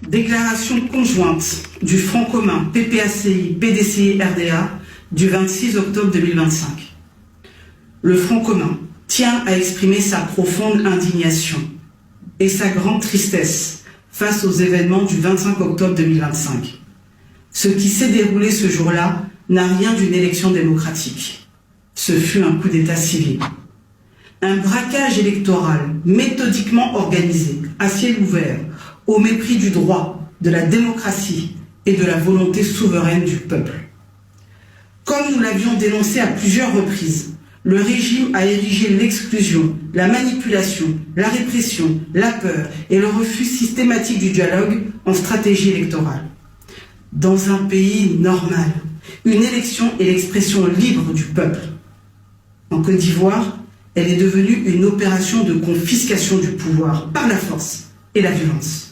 Déclaration conjointe du Front commun PPACI, PDCI, RDA du 26 octobre 2025. Le Front commun tient à exprimer sa profonde indignation et sa grande tristesse face aux événements du 25 octobre 2025. Ce qui s'est déroulé ce jour-là n'a rien d'une élection démocratique. Ce fut un coup d'état civil. Un braquage électoral méthodiquement organisé, à ciel ouvert, au mépris du droit, de la démocratie et de la volonté souveraine du peuple. Comme nous l'avions dénoncé à plusieurs reprises, le régime a érigé l'exclusion, la manipulation, la répression, la peur et le refus systématique du dialogue en stratégie électorale. Dans un pays normal, une élection est l'expression libre du peuple. En Côte d'Ivoire, elle est devenue une opération de confiscation du pouvoir par la force et la violence.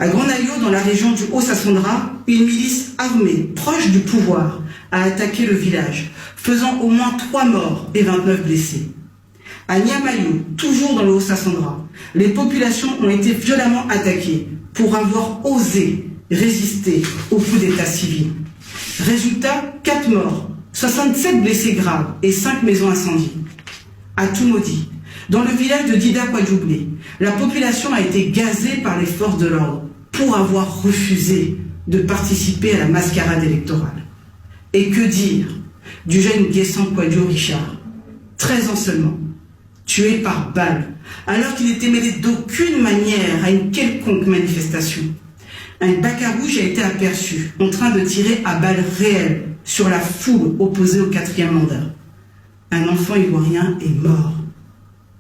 À Granayot, dans la région du Haut-Sassandra, une milice armée proche du pouvoir a attaqué le village, faisant au moins 3 morts et 29 blessés. À Niamayo, toujours dans le Haut-Sassandra, les populations ont été violemment attaquées pour avoir osé résister au coup d'état civil. Résultat, 4 morts, 67 blessés graves et 5 maisons incendiées. À Toumaudi, dans le village de Dida Kwadjoublé, la population a été gazée par les forces de l'ordre pour avoir refusé de participer à la mascarade électorale. Et que dire du jeune Guessant Kwadjo Richard, 13 ans seulement, tué par balle, alors qu'il n'était mêlé d'aucune manière à une quelconque manifestation. Un bacarouge a été aperçu en train de tirer à balles réelles sur la foule opposée au 4e mandat. Un enfant ivoirien est mort.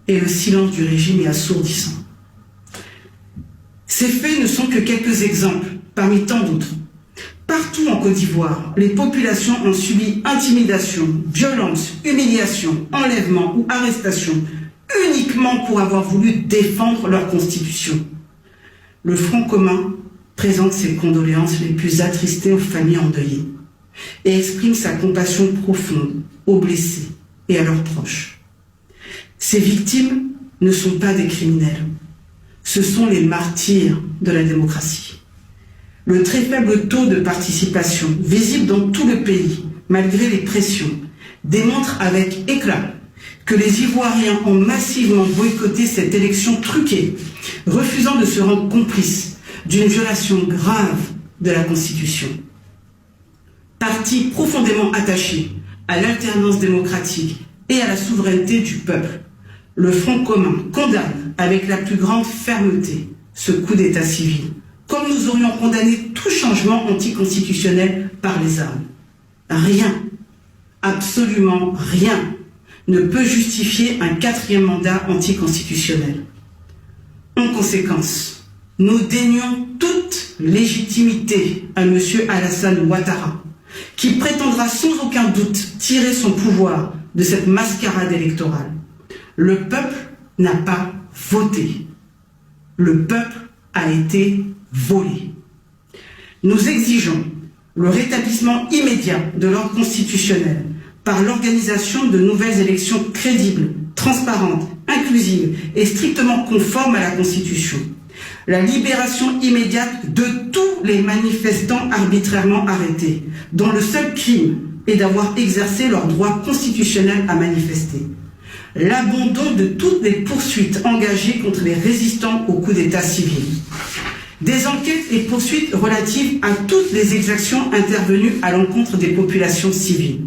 Et le silence du régime est assourdissant. Ces faits ne sont que quelques exemples, parmi tant d'autres. Partout en Côte d'Ivoire, les populations ont subi intimidation, violence, humiliation, enlèvement ou arrestation, uniquement pour avoir voulu défendre leur constitution. Le Front commun présente ses condoléances les plus attristées aux familles endeuillées et exprime sa compassion profonde aux blessés et à leurs proches. Ces victimes ne sont pas des criminels, ce sont les martyrs de la démocratie. Le très faible taux de participation, visible dans tout le pays, malgré les pressions, démontre avec éclat que les Ivoiriens ont massivement boycotté cette élection truquée, refusant de se rendre complices d'une violation grave de la Constitution. Parti profondément attaché à l'alternance démocratique et à la souveraineté du peuple, le Front commun condamne avec la plus grande fermeté ce coup d'état civil, comme nous aurions condamné tout changement anticonstitutionnel par les armes. Rien, absolument rien, ne peut justifier un 4e mandat anticonstitutionnel. En conséquence, nous dénions toute légitimité à M. Alassane Ouattara, qui prétendra sans aucun doute tirer son pouvoir de cette mascarade électorale. Le peuple n'a pas voté. Le peuple a été volé. Nous exigeons le rétablissement immédiat de l'ordre constitutionnel par l'organisation de nouvelles élections crédibles, transparentes, inclusives et strictement conformes à la Constitution. La libération immédiate de tous les manifestants arbitrairement arrêtés, dont le seul crime est d'avoir exercé leur droit constitutionnel à manifester. L'abandon de toutes les poursuites engagées contre les résistants au coup d'état civil. Des enquêtes et poursuites relatives à toutes les exactions intervenues à l'encontre des populations civiles.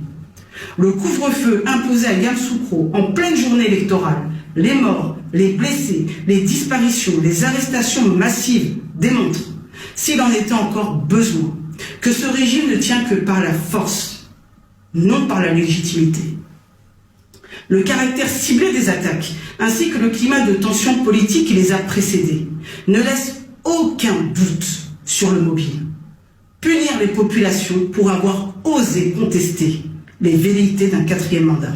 Le couvre-feu imposé à Yamoussoukro en pleine journée électorale, les morts, les blessés, les disparitions, les arrestations massives démontrent, s'il en était encore besoin, que ce régime ne tient que par la force, non par la légitimité. Le caractère ciblé des attaques, ainsi que le climat de tension politique qui les a précédées, ne laisse aucun doute sur le mobile. Punir les populations pour avoir osé contester les velléités d'un 4e mandat.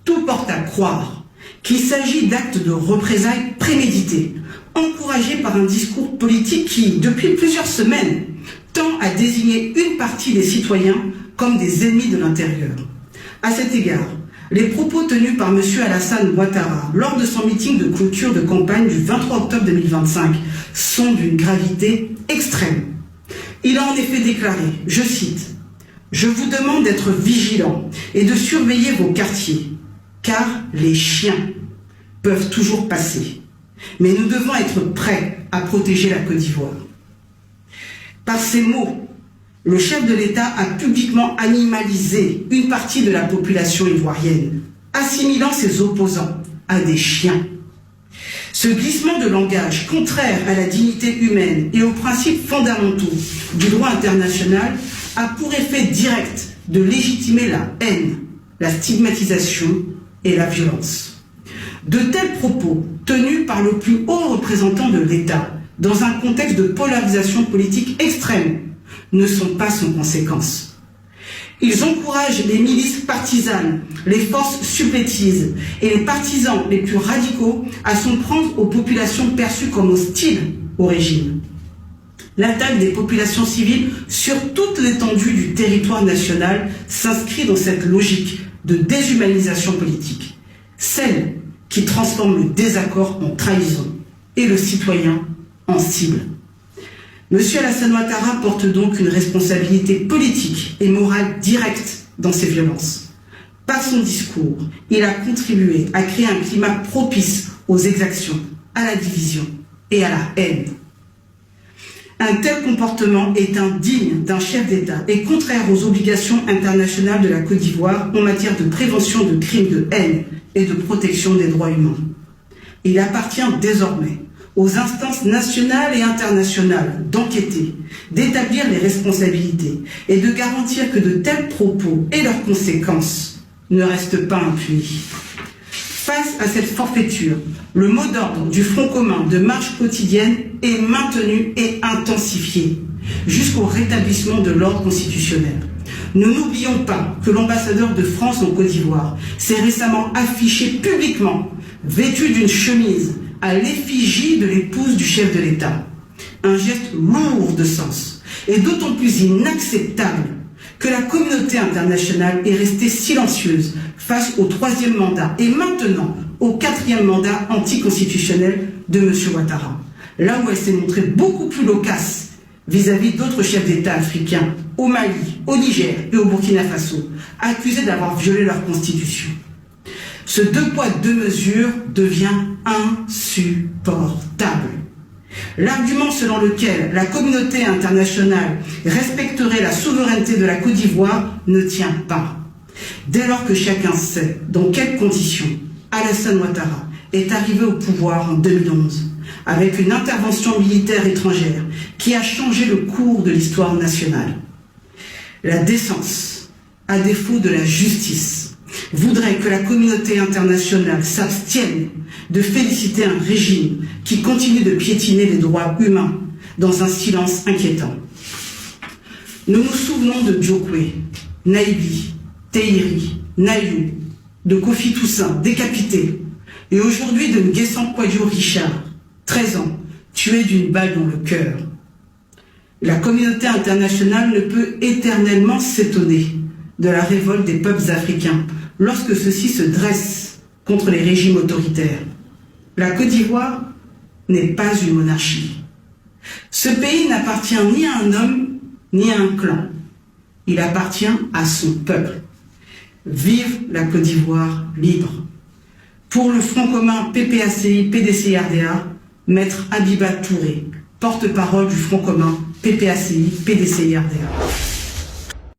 Tout porte à croire qu'il s'agit d'actes de représailles prémédités, encouragés par un discours politique qui, depuis plusieurs semaines, tend à désigner une partie des citoyens comme des ennemis de l'intérieur. À cet égard, Les propos tenus par M. Alassane Ouattara lors de son meeting de clôture de campagne du 23 octobre 2025 sont d'une gravité extrême. Il a en effet déclaré, je cite, « Je vous demande d'être vigilants et de surveiller vos quartiers, car les chiens peuvent toujours passer. Mais nous devons être prêts à protéger la Côte d'Ivoire. » Par ces mots, le chef de l'État a publiquement animalisé une partie de la population ivoirienne, assimilant ses opposants à des chiens. Ce glissement de langage contraire à la dignité humaine et aux principes fondamentaux du droit international a pour effet direct de légitimer la haine, la stigmatisation et la violence. De tels propos, tenus par le plus haut représentant de l'État, dans un contexte de polarisation politique extrême, ne sont pas sans conséquences. Ils encouragent les milices partisanes, les forces supplétises et les partisans les plus radicaux à s'en prendre aux populations perçues comme hostiles au régime. L'attaque des populations civiles sur toute l'étendue du territoire national s'inscrit dans cette logique de déshumanisation politique, celle qui transforme le désaccord en trahison et le citoyen en cible. M. Alassane Ouattara porte donc une responsabilité politique et morale directe dans ces violences. Par son discours, il a contribué à créer un climat propice aux exactions, à la division et à la haine. Un tel comportement est indigne d'un chef d'État et contraire aux obligations internationales de la Côte d'Ivoire en matière de prévention de crimes de haine et de protection des droits humains. Il appartient désormais aux instances nationales et internationales d'enquêter, d'établir les responsabilités et de garantir que de tels propos et leurs conséquences ne restent pas impunis. Face à cette forfaiture, le mot d'ordre du Front commun de marche quotidienne est maintenu et intensifié jusqu'au rétablissement de l'ordre constitutionnel. Ne n'oublions pas que l'ambassadeur de France en Côte d'Ivoire s'est récemment affiché publiquement, vêtu d'une chemise à l'effigie de l'épouse du chef de l'État. Un geste lourd de sens et d'autant plus inacceptable que la communauté internationale est restée silencieuse face au 3e mandat et maintenant au 4e mandat anticonstitutionnel de M. Ouattara, là où elle s'est montrée beaucoup plus loquace vis-à-vis d'autres chefs d'État africains, au Mali, au Niger et au Burkina Faso, accusés d'avoir violé leur constitution. Ce 2 poids 2 mesures devient insupportable. L'argument selon lequel la communauté internationale respecterait la souveraineté de la Côte d'Ivoire ne tient pas. Dès lors que chacun sait dans quelles conditions Alassane Ouattara est arrivé au pouvoir en 2011, avec une intervention militaire étrangère qui a changé le cours de l'histoire nationale. La décence, à défaut de la justice, voudrait que la communauté internationale s'abstienne de féliciter un régime qui continue de piétiner les droits humains dans un silence inquiétant. Nous nous souvenons de Djokwe, Naïbi, Tehiri, Nayou, de Kofi Toussaint, décapité, et aujourd'hui de Nguessan Kouadio Richard, 13 ans, tué d'une balle dans le cœur. La communauté internationale ne peut éternellement s'étonner de la révolte des peuples africains lorsque ceux-ci se dressent contre les régimes autoritaires. La Côte d'Ivoire n'est pas une monarchie. Ce pays n'appartient ni à un homme ni à un clan. Il appartient à son peuple. Vive la Côte d'Ivoire libre. Pour le Front commun PPACI PDCI-RDA, Maître Abiba Touré, porte-parole du Front commun PPACI PDCI-RDA.